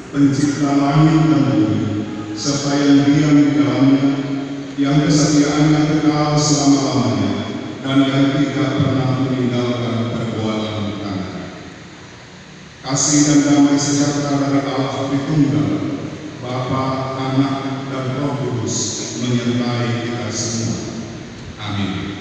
Pencipta langit dan bumi, serta yang diam di dalamnya, yang kesetiaannya kekal selama-lamanya, dan yang tidak pernah meninggalkan perbuatan tangan. Kasih dan damai sejahtera dari Allah Tritunggal, Bapa, Anak, dan Roh Kudus menyertai kita semua. Amin.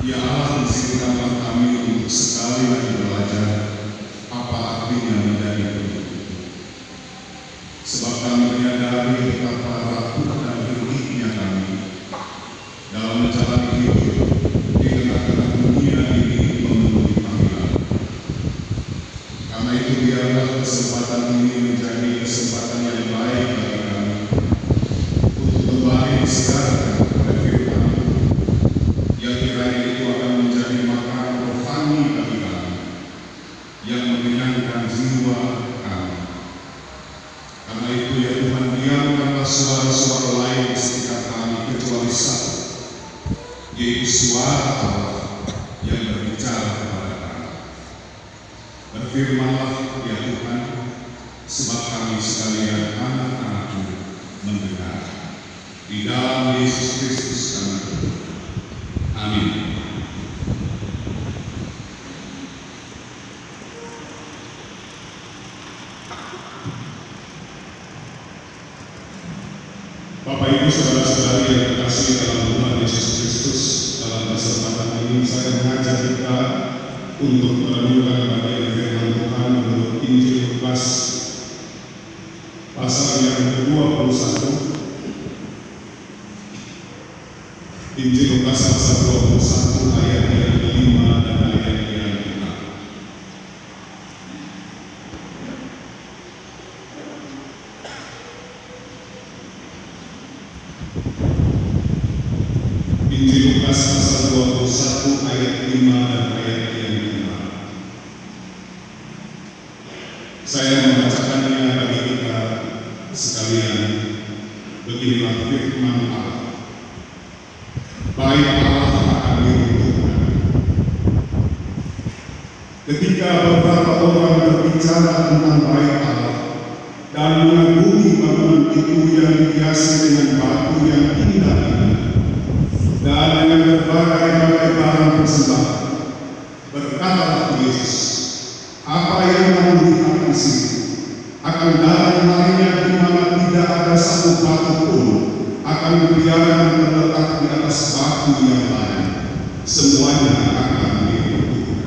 Ya Allah, izinkanlah kami untuk sekali lagi belajar apa artinya menjadi penduduk. Sebab kami menyadari betapa rapuh dan ruginya kami dalam menjalani hidup di tengah-tengah dunia ini memenuhi panggilan. Karena itu biarlah kesempatan ini menjadi kesempatan yang baik bagi kami untuk kembali disiarkan kepada firman yang kiranya itu akan menjadi makanan rohani bagi kami, yang mengenyangkan jiwa kami. Karena itu ya Tuhan, diamkanlah suara-suara lain di sekitar kami kecuali satu, yaitu suara Allah yang berbicara kepada kami. Berfirmanlah ya Tuhan, sebab kami sekalian anak-anak-Mu mendengar. Di dalam Yesus Kristus kami berdoa. Amin. Bapak Ibu saudara-saudari yang terkasih dalam Tuhan Yesus Kristus, dalam kesempatan ini saya mengajak kita untuk merenungkan bagian firman Tuhan menurut Injil Lukas pasal yang ke-21. Injil Lukas pasal 21 ayat yang ke-5 dan ayat yang ke-6. Injil Lukas pasal 21 ayat 5 dan ayat yang ke-6. Saya membacakannya bagi kita sekalian. Beginilah firman Allah. Baik Allah akan diruntuhkan. Ketika beberapa orang berbicara tentang baik Allah dan mengagumi bangunan itu yang dihiasi dengan batu yang indah dan dengan berbagai-bagai barang persembahan, berkatalah Yesus, apa yang kamu lihat di sini akan datang harinya di mana tidak ada satu batu pun akan dibiarkan terletak di atas batu yang lain, semuanya akan diruntuhkan.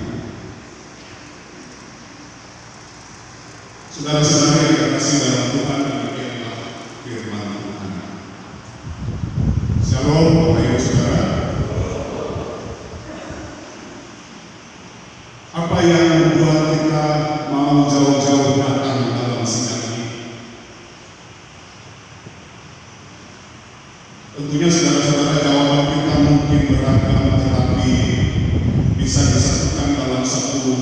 Saudara-saudara yang terkasih dalam Tuhan, demikianlah firman Tuhan. Shalom, Bapak Ibu Saudara. Apa yang membuat kita mau jauh-jauh datang dalam sidang ini? Tentunya saudara-saudara, jawaban kita mungkin beragam, tetapi bisa disatukan dalam satu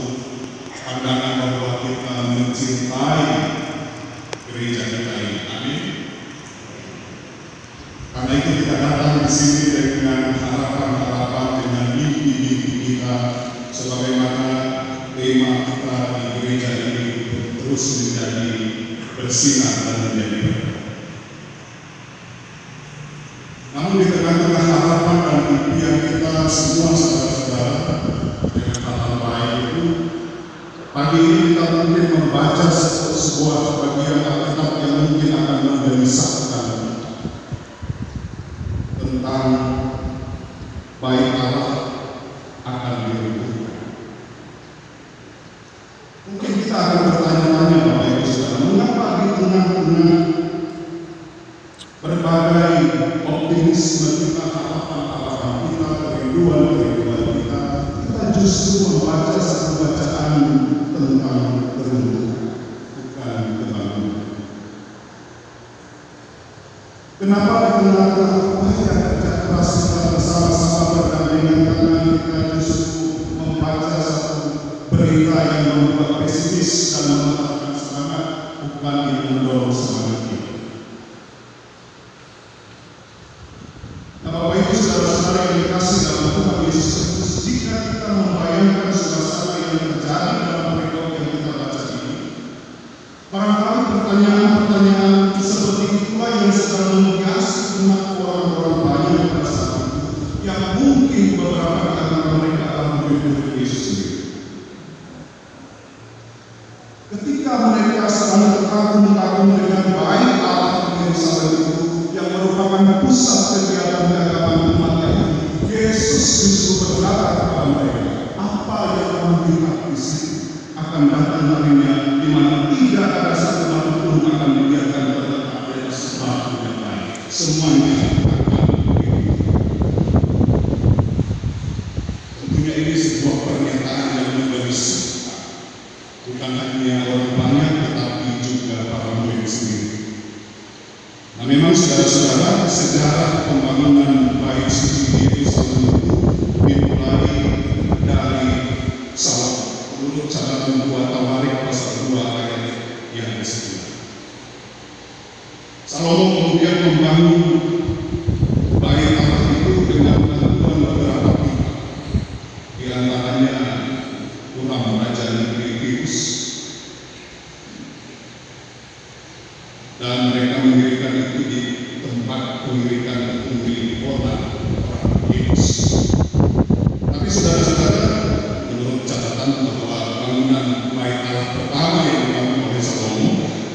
pandangan bahwa kita mencintai gereja kita ini. Amin. Karena itu kita datang di sini dengan harapan-harapan, dengan mimpi-mimpi kita, sebagaimana tema kita di gereja ini terus menjadi bersinar dan menjadi berkah. Namun di tengah-tengah harapan dan impian kita semua saudara-saudara, dengan hal baik itu, pagi ini kita mungkin membaca sebuah bagian Alkitab yang mungkin akan menggelisahkan tentang baik Allah akan diruntuhkan. Mungkin kita akan bertanya-tanya Bapak Ibu Saudara, mengapa di tengah-tengah berbagai optimisme kita, harapan-harapan kita, kerinduan-kerinduan kita justru membaca satu bacaan tentang keruntuhan, bukan kebangunan. Kenapa di tengah-tengah upaya kerja keras kita bersama-sama bergandengan tangan kita justru membaca satu berita yang membuat pesimis dan mematahkan semangat, bukan yang mendorong semangat kita? Bapak Ibu saudara-saudara yang dikasih dalam Tuhan Yesus Kristus, jika kita membayangkan suasana yang terjadi dalam perikop yang kita baca ini, barangkali pertanyaan-pertanyaan seperti itulah yang sedang menghiasi benak orang-orang banyak pada saat itu, yang mungkin beberapa di antara mereka adalah murid-murid Yesus sendiri. Ketika mereka sedang terkagum-kagum dengan baik Allah di Yerusalem itu, yang merupakan pusat kegiatan keagamaan umat Yahudi, Yesus justru berkata kepada mereka, apa yang kamu lihat di sini akan datang harinya di mana tidak ada satu batu pun akan membiarkan terletak di atas batu yang lain. Semuanya akan begitu. Tentunya ini sebuah pernyataan yang menggelisahkan, bukan hanya orang banyak tetapi juga para murid sendiri. Nah, memang saudara-saudara, sejarah pembangunan bait suci di Yerusalem itu dimulai dari Salomo. Menurut catatan 2 Tawarik pasal 2 ayat yang ke-9. Salomo kemudian membangun bait Allah itu dengan bantuan beberapa pihak, di antaranya Huram Raja Negeri Tirus, dan mereka mendirikan itu di tempat pengirikan pemilik kota Tirus. Tapi saudara-saudara, menurut catatan bahwa bangunan bait Allah pertama yang dibangun oleh Salomo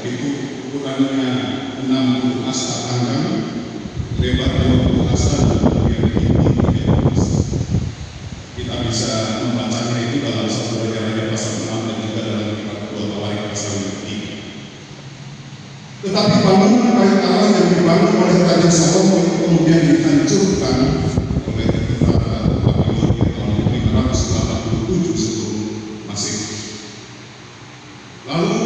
itu ukurannya 60 hasta tanggang, lebar 20 hasta, dan kemudian tinggi 30 hasta. Kita bisa membacanya itu dalam 1 Raja-Raja pasal 6 dan juga dalam kitab 2 Tawarik pasal 3. Tetapi bangunan bait Allah yang dibangun oleh Raja Salomo itu kemudian dihancurkan oleh tentara Babilonia tahun 587 sebelum Masehi. Lalu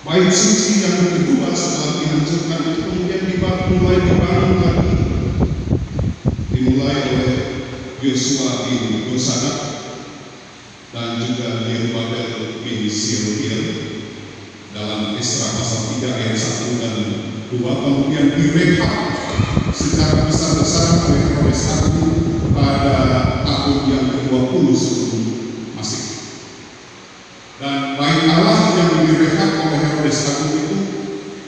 bait suci yang kedua setelah dihancurkan itu kemudian mulai dibangun lagi, dimulai oleh Yosua bin Yosadak dan juga Yerubabel bin Shealtiel dalam Esra pasal 3 ayat 1 dan 2, kemudian direhab secara besar-besaran oleh Herodes Agung pada tahun yang ke-20 sebelum Masehi. Dan bait Allah yang direhab oleh Herodes Agung itu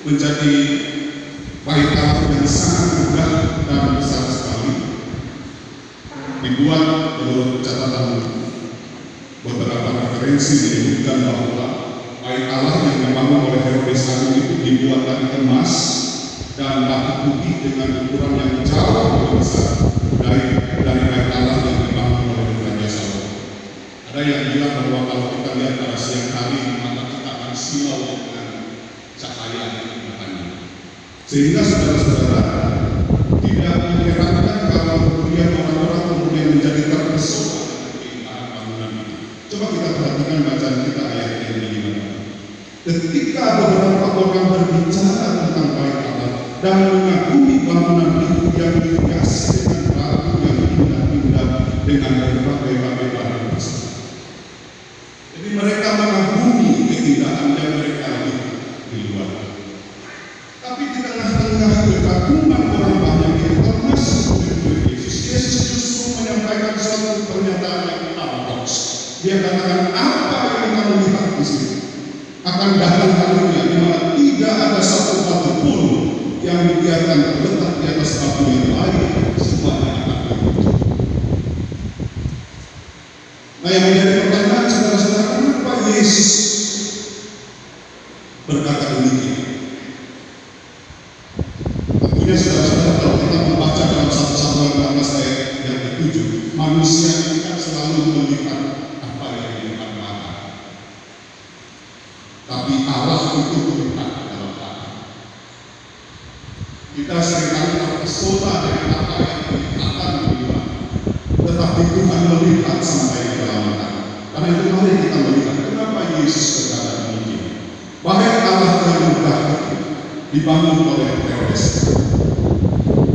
menjadi bait Allah yang sangat megah dan besar sekali, dibuat menurut catatan beberapa referensi menyebutkan bahwa bait Allah yang dibangun oleh Herodes Agung itu dibuat dari emas dan batu putih dengan ukuran yang jauh lebih besar dari bait Allah yang dibangun oleh Raja Salomo. Ada yang bilang bahwa kalau kita lihat pada siang hari maka kita akan silau dengan cahaya matanya. Sehingga saudara-saudara tidak mengherankan kalau kemudian orang-orang kemudian menjadi terpesona dengan keindahan bangunan ini. Coba kita perhatikan bacaan kita ayat yang ini. Ketika beberapa orang berbicara tentang bait Allah dan mengagumi bangunan itu yang dihiasi dengan batu yang indah-indah dengan berbagai-bagai bahan besar. Jadi mereka mengagumi keindahan yang mereka lihat di luar. Tapi di tengah-tengah kekaguman orang banyak itu, termasuk Yesus justru menyampaikan suatu pernyataan yang paradoks. Dia katakan, apa yang kamu lihat di sini akan datang harinya di mana tidak ada satu batu pun yang dibiarkan terletak di atas batu yang lain, semuanya akan runtuh. Nah, yang menjadi pertanyaan saudara-saudara, kenapa Yesus berkata demikian? Tentunya saudara-saudara, kalau kita membaca dalam 1 Samuel 14 ayat yang ke-7, manusia ini kan selalu melihat apa yang dilihat mata, tapi Allah itu melihat dalam hati. Kita seringkali terpesona dengan apa yang kelihatan di luar, tetapi Tuhan melihat sampai ke dalam hati. Karena itu mari kita melihat kenapa Yesus berkata demikian. Wahai Allah yang mudah dibangun oleh Herodes.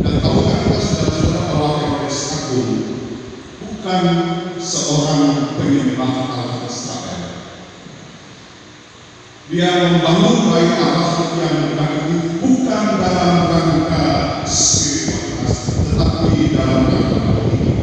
Dan tahukah kita saudara-saudara bahwa Herodes Agung bukan seorang penyembah Allah Israel. Dia membangun bait Allah yang mudah itu bukan dalam rangka spiritualitas, tetapi dalam rangka politik.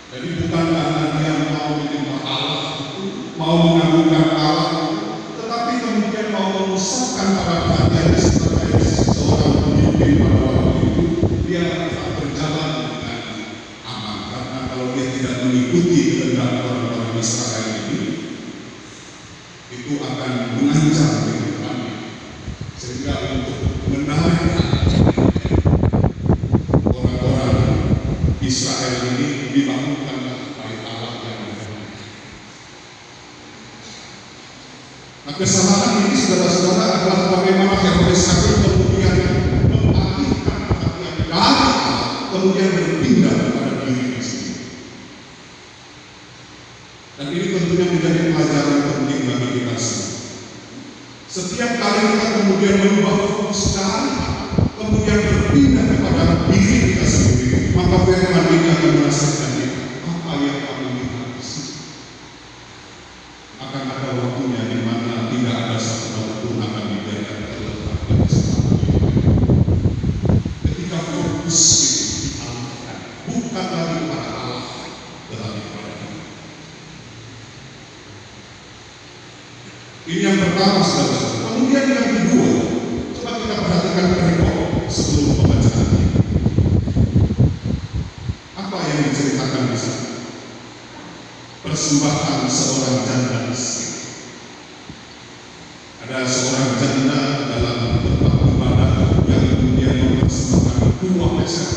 Jadi bukan karena dia mau menyembah Allah itu, mau mengagungkan Allah itu, tetapi kemudian mau memusatkan pada hatinya sebagai seorang pemimpin pada waktu itu, dia akan berjalan dengan aman. Karena kalau dia tidak mengikuti kehendak orang-orang Israel ini, itu akan mengancam kehidupannya. Sehingga untuk menarik orang-orang Israel ini dibangunkan bait Allah yang mudah. Nah, kesalahan ini saudara-saudara adalah bagaimana Herodes Agung kemudian mengalihkan perhatian dari Allah, kemudian berpindah kepada dirinya sendiri. Dan ini tentunya menjadi pelajaran penting bagi kita semua. Setiap kali kita kemudian merubah fokus dari kemudian berpindah kepada diri kita sendiri, maka firman ini akan merasakan apa yang kamu lihat di sini. Akan ada waktunya di mana tidak ada satu batu pun akan dibiarkan terletak di atas batu. Ketika fokus itu dialihkan, bukan lagi kepada Allah, tetapi kepada kita. Ini yang pertama, saudara. Kemudian yang kedua, coba kita perhatikan perikop sebelum pembacaan ini. Apa yang diceritakan di sana? Persembahan seorang janda miskin. Ada seorang janda dalam tempat ibadah yang kemudian mempersembahkan 2 peser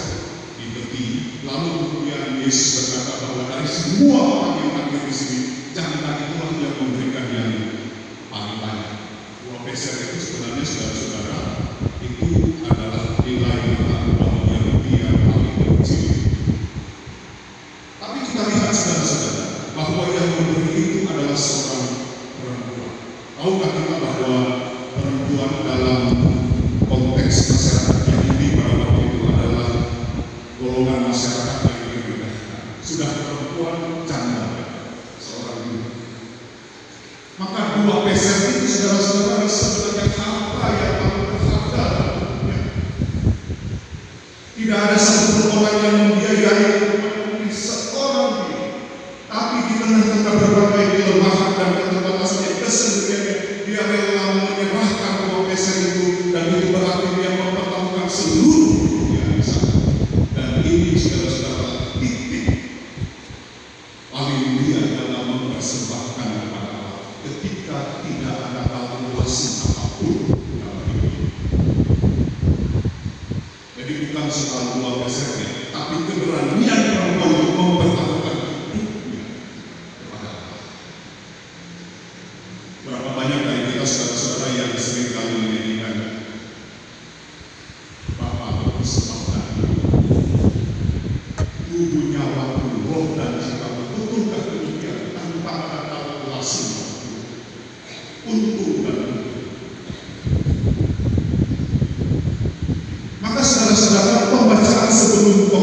di tepi. Lalu kemudian Yesus berkata bahwa dari semua orang yang hadir di sini, janda itulah yang memberikan yang paling banyak. 2 peser itu sebenarnya saudara-saudara itu adalah nilai mata uang yang paling kecil. Tapi kita lihat saudara-saudara bahwa yang memberi itu adalah seorang perempuan. Tahukah kita bahwa perempuan dalam konteks masyarakat Yahudi pada waktu itu adalah golongan masyarakat yang direndahkan. Sudah perempuan janda, seorang ibu. Maka 2 peser itu saudara-saudara sebenarnya harta yang paling berharga. Tidak ada satupun orang yang membiayai seorang diri. Tapi di tengah-tengah berbagai kelemahan dan keterbatasan kesendiriannya, dia rela menyerahkan 2 peser itu, dan itu berarti dia mempertaruhkan seluruh dunia di sana. Dan ini saudara-saudara titik paling mulia dalam mempersembahkan kepada Allah ketika tidak ada valuasi apapun dalam hidup. Jadi bukan soal 2 pesernya, tapi keberanian perempuan untuk mempertaruhkan hidupnya kepada Allah. Berapa banyak dari kita saudara-saudara yang sering kali menyanyikan Bapa bersembahkan tubuh, nyawaku, roh dan jiwaku, betulkah demikian tanpa ada kalkulasi untuk dan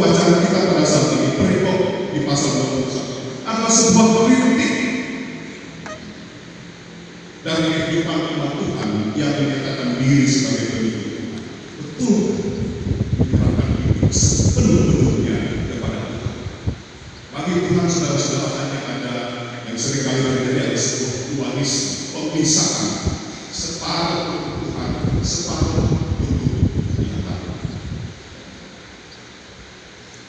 bacaan kita pada saat ini, perikop di pasal 21, adalah sebuah kritik dari kehidupan umat Tuhan yang menyatakan diri sebagai pengikut Tuhan. Betul, menyerahkan hidup sepenuh-penuhnya kepada Tuhan. Bagi Tuhan, saudara-saudara, hanya ada yang seringkali terjadi ada sebuah dualisme, pemisahan, separuh untuk Tuhan, separuh untuk yang lain.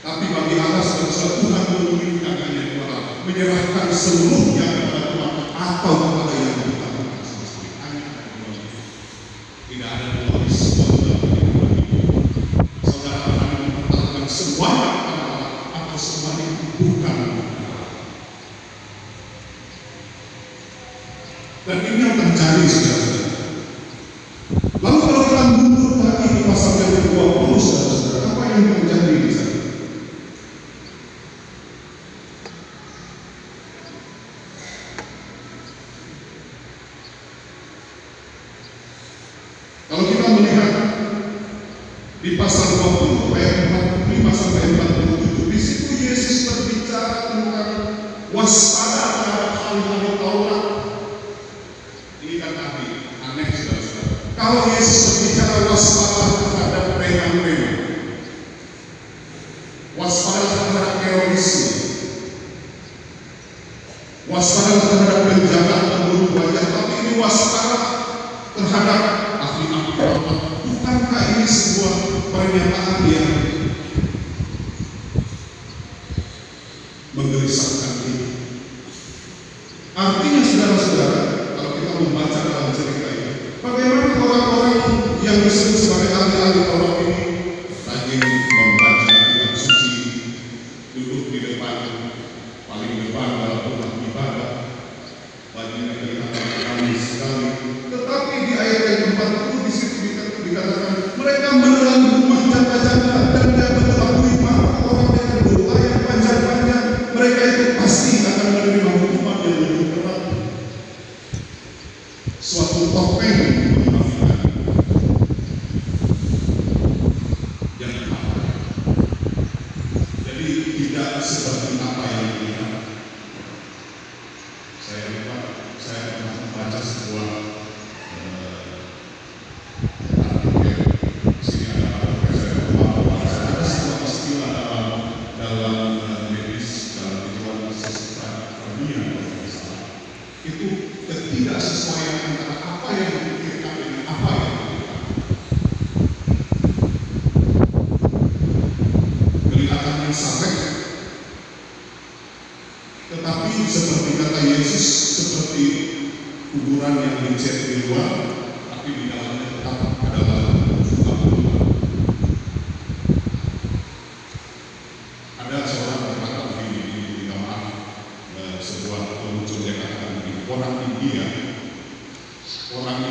Tapi bagi Allah, saudara-saudara, Tuhan menginginkan hanya dua hal, menyerahkan seluruhnya kepada Tuhan atau kepada yang Tuhan. Tidak ada dualisme dalam hidup ini. Saudara akan mempertaruhkan semuanya kepada Allah atau semuanya bukan. Dan ini yang terjadi, saudara-saudara. Lalu kalau kita mundur lagi di pasal yang ke-20, saudara-saudara, apa yang terjadi di sana? Kalau kita melihat di pasal 20 ayat 45 sampai 47, di situ Yesus berbicara tentang waspada terhadap hal-hal Taurat. Ini kan aneh, saudara-saudara. Kalau Yesus berbicara waspada terhadap preman-preman, waspada terhadap terorisme, waspada terhadap penjahat pembunuh wajah, tapi ini waspada terhadap ahli-ahli Taurat. Bukankah ini sebuah pernyataan yang menggelisahkan ini? Artinya, saudara-saudara, kalau kita membaca dalam cerita ini, bagaimana orang-orang yang disebut sebagai ahli-ahli Taurat ini rajin membaca kitab suci, duduk di depan, paling depan dalam rumah ibadah, bajunya kelihatan rapi sekali. Tetapi di ayat yang ke-40 di situ dikatakan mereka menelan rumah janda-janda dan tidak mengetahui maka orang dengan doa yang panjang-panjang, mereka itu pasti akan menerima hukuman yang lebih berat. Suatu topeng mengafikan yang apa? Jadi tidak seperti apa yang dilihat. Saya pernah membaca sebuah itu ketidaksesuaian antara apa yang dipikirkan dengan apa yang dilakukan. Kelihatan yang sampai, tetapi seperti kata Yesus, seperti kuburan yang dicet di luar, tapi di dalamnya tetap adalah luka-luka. Ada seorang berkata begini, minta maaf, sebuah pemuncul yang katakan begini, orang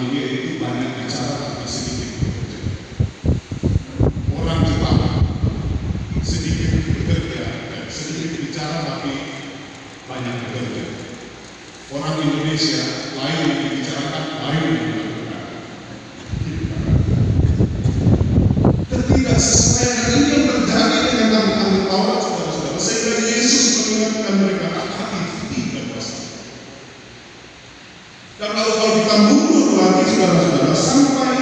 India itu banyak bicara tapi sedikit bekerja. Orang Jepang sedikit bekerja, sedikit bicara tapi banyak bekerja. Orang Indonesia lain yang dibicarakan, lain yang dilakukan. Ketidaksesuaian ini yang terjadi dengan ahli Taurat, saudara-saudara, sehingga Yesus mengingatkan mereka hati-hati dan waspada. Dan kalau kita mundur lagi, saudara-saudara, sampai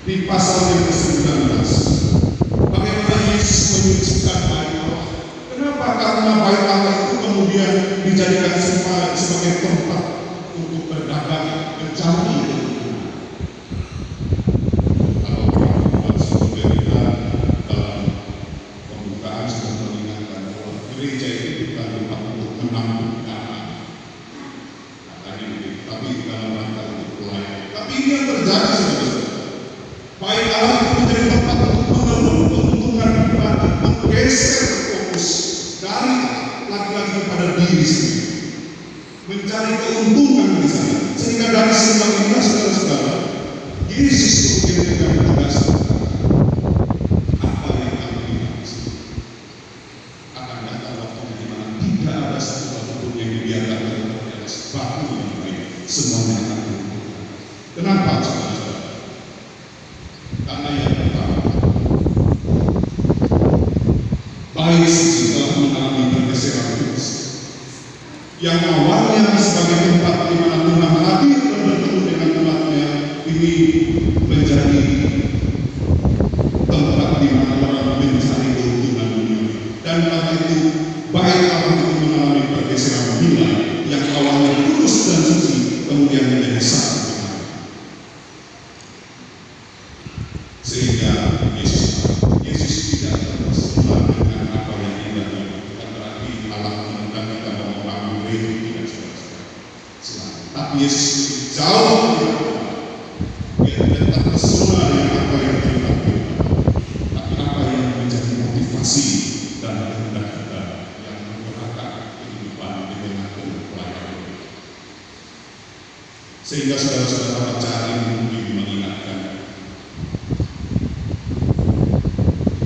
di pasal yang ke-19, bagaimana Yesus menyucikan bait Allah. Kenapa? Karena bait Allah itu kemudian dijadikan sebagai tempat untuk berdagang, mencari. Kalau orang buat sebuah berita dalam pembukaan sudah mengingatkan bahwa gereja itu bukan tempat untuk menampung dana, tapi dalam rangka untuk pelayanan. Tapi ini yang terjadi, saudara-saudara. Bait Allah itu menjadi tempat untuk mengeluh keuntungan pribadi, menggeser fokus dari lagi-lagi kepada diri sendiri, mencari keuntungan di sana. Sehingga dari semua ini, saudara-saudara, Yesus kemudian dengan tegas apa yang kami lihat akan datang waktu di mana tidak ada satu apapun yang dibiarkan terhadap sebab yang baik, semuanya akan berubah. Kenapa, saudara-saudara? Karena yang pertama, Bait suci telah mengalami pergeseran terus. Yang awalnya sebagai tempat di mana Tuhan hadir dan bertemu dengan umatnya, ini menjadi tempat di mana orang mencari keuntungan dunia. Dan karena itu, bait Allah itu mengalami pergeseran nilai yang awalnya kudus dan suci, kemudian menjadi satu. Sehingga Yesus tidak terpesona dengan apa yang indah ini. Bukan berarti Allah menekan kita mau tidak saudara-saudara. Tapi Yesus jauh lebih dia tidak terpesona dengan apa yang terjadi. Tapi apa yang menjadi motivasi dan kehendak kita yang menggerakkan kehidupan di tengah pelayanan. Sehingga saudara-saudara bacaan ini mungkin mengingatkan,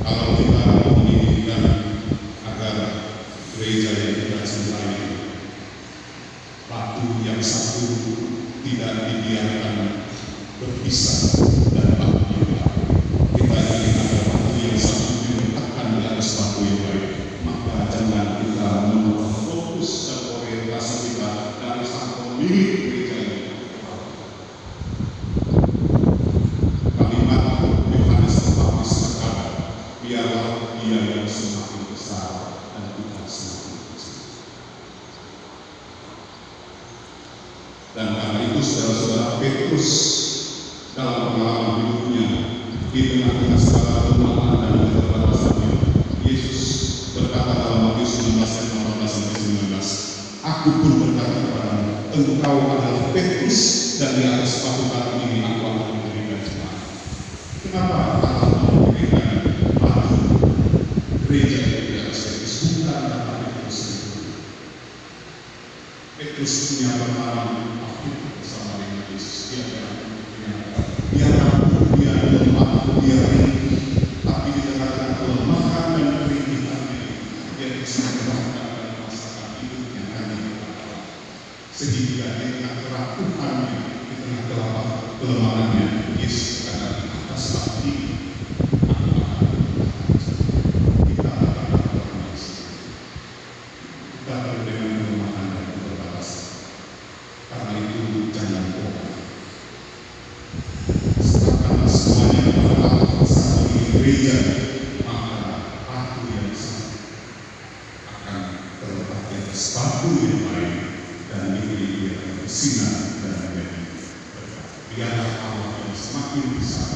kalau kita menginginkan agar gereja yang kita cintai, batu yang satu tidak dibiarkan berpisah dan batu yang lain. Kita ingin agar batu yang satu diletakkan di atas batu yang lain. Maka jangan kita membuat fokus dan orientasi kita dari sang pemilik gereja ini. Kalimat Yohanes Pembaptis berkata, biarlah dia yang semakin besar dan kita semakin kecil. Dan karena itu saudara-saudara, Petrus dalam pengalaman hidupnya di tengah-tengah segala kelemahan dan keterbatasannya, Yesus berkata dalam Matius 19 ayat 18-19, aku pun berkata kepadamu, engkau adalah Petrus, dan di atas batu ini aku akan mendirikan jemaat. Kenapa Allah mendirikan batu gereja di atas Petrus? Bukan karena Petrus sendiri. Petrus punya pengalaman bersama dengan Yesus. Dia rapuh, dia lemah, dia rindu, tapi di tengah-tengah kelemahan dan kerinduannya, dia bisa merasakan dan merasakan hidupnya hanya berkata. Sehingga di tengah kerapuhannya, di tengah kelemahannya, Yesus berkata, atas batu ini aku akan kita akan berkorban. Kita dengan kelemahan dan keterbatasan. Karena itu jangan bohong. Serahkanlah semuanya kepada Allah satu di gereja, maka batu yang satu akan terletak di atas batu yang lain dan diberi bersinar dan menjadi berkat. Biarlah Allah yang semakin besar